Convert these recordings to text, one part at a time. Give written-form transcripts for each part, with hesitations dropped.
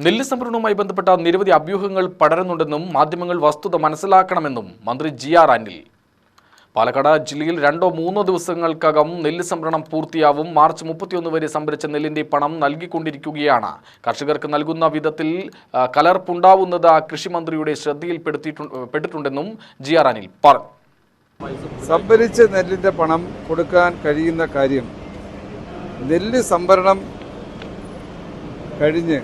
നെല്ല് സംഭരണവുമായി ബന്ധപ്പെട്ട നിരവധി അഭ്യൂഹങ്ങൾ പടരുന്നുണ്ടെന്നും മാധ്യമങ്ങൾ വസ്തുത മനസ്സിലാക്കണമെന്നും മന്ത്രി ജി.ആർ. അനിൽ. പാലക്കാട് ജില്ലയിൽ 2-3 ദിവസങ്ങൾക്കകം നെല്ല് സംഭരണം പൂർത്തിയാവും. മാർച്ച് 31 വരെ സംഭരിച്ച നെല്ലിന്റെ പണം നൽകിക്കൊണ്ടിരിക്കുകയാണ്. കർഷകർക്ക് നൽകുന്ന വിധത്തിൽ കലർപ്പുണ്ടാവുന്നത് കൃഷിമന്ത്രിയുടെ ശ്രദ്ധയിൽപ്പെട്ടിട്ടുണ്ടെന്നും ജി.ആർ. അനിൽ പറഞ്ഞു. സംഭരിച്ച നെല്ലിന്റെ പണം കൊടുക്കാൻ കഴിയുന്ന കാര്യം നെല്ല് സംഭരണം കഴിഞ്ഞ്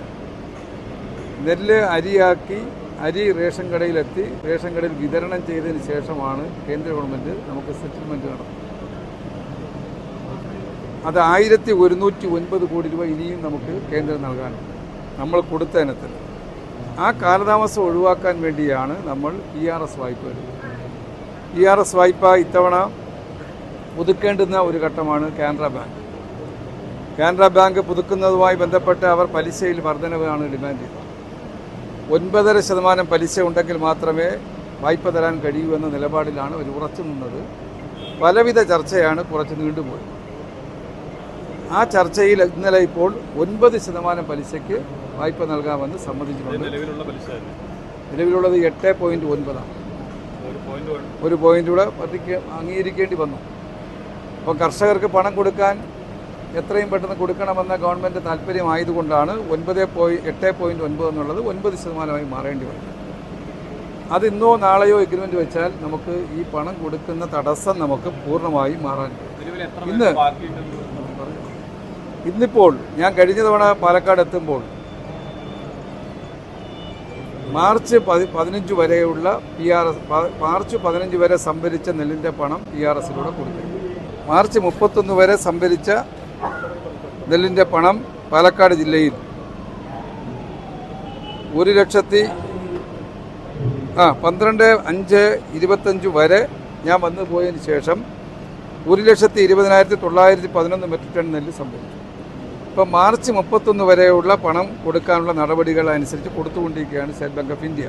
നെല്ല് അരിയാക്കി അരി റേഷൻ കടയിലെത്തി റേഷൻ കടയിൽ വിതരണം ചെയ്തതിന് ശേഷമാണ് കേന്ദ്ര ഗവൺമെൻറ് നമുക്ക് സെറ്റിൽമെൻറ്റ് നടത്തുന്നത്. അത് 1109 കോടി രൂപ ഇനിയും നമുക്ക് കേന്ദ്രം നൽകാനുണ്ട് നമ്മൾ കൊടുത്ത ഇനത്തിൽ. ആ കാലതാമസം ഒഴിവാക്കാൻ വേണ്ടിയാണ് നമ്മൾ ERS വായ്പ എടുക്കുന്നത്. ERS വായ്പ ഇത്തവണ പുതുക്കേണ്ടുന്ന ഒരു ഘട്ടമാണ് കാനറ ബാങ്ക്. കാനറ ബാങ്ക് പുതുക്കുന്നതുമായി ബന്ധപ്പെട്ട് അവർ പലിശയിൽ വർധനവാണ് ഡിമാൻഡ് ചെയ്തത്. 9.5% പലിശ ഉണ്ടെങ്കിൽ മാത്രമേ വായ്പ തരാൻ കഴിയൂ എന്ന നിലപാടിലാണ് അവർ ഉറച്ചു നിന്നത്. പലവിധ ചർച്ചയാണ് കുറച്ച് നീണ്ടുപോയത്. ആ ചർച്ചയിൽ ഇന്നലെ ഇപ്പോൾ 9% പലിശയ്ക്ക് വായ്പ നൽകാമെന്ന് സമ്മതിച്ചിട്ടുണ്ട്. നിലവിലുള്ളത് 8.9 ഒരു പോയിന്റ് കൂടെ അംഗീകരിക്കേണ്ടി വന്നു. അപ്പോൾ കർഷകർക്ക് പണം കൊടുക്കാൻ എത്രയും പെട്ടെന്ന് കൊടുക്കണമെന്ന ഗവൺമെൻറ് താല്പര്യമായതുകൊണ്ടാണ് 8.9 എന്നുള്ളത് 9% മാറേണ്ടി വന്നത്. അത് ഇന്നോ നാളെയോ എഗ്രിമെൻറ്റ് വെച്ചാൽ നമുക്ക് ഈ പണം കൊടുക്കുന്ന തടസ്സം നമുക്ക് പൂർണ്ണമായും മാറാൻ ഇന്നിപ്പോൾ ഞാൻ കഴിഞ്ഞ തവണ പാലക്കാട് എത്തുമ്പോൾ മാർച്ച് 15 വരെയുള്ള മാർച്ച് 15 വരെ സംഭരിച്ച നെല്ലിൻ്റെ പണം PRSലൂടെ കൊടുത്തു. മാർച്ച് 31 വരെ സംഭരിച്ച നെല്ലിൻ്റെ പണം പാലക്കാട് ജില്ലയിൽ 12/5/25 വരെ ഞാൻ വന്നു പോയതിന് ശേഷം 1,20,911 മെട്രിക് ടൺ നെല്ല് സംഭരിച്ചു. ഇപ്പം മാർച്ച് 31 വരെയുള്ള പണം കൊടുക്കാനുള്ള നടപടികൾ അനുസരിച്ച് കൊടുത്തുകൊണ്ടിരിക്കുകയാണ് സ്റ്റേറ്റ് ബാങ്ക് ഓഫ് ഇന്ത്യ.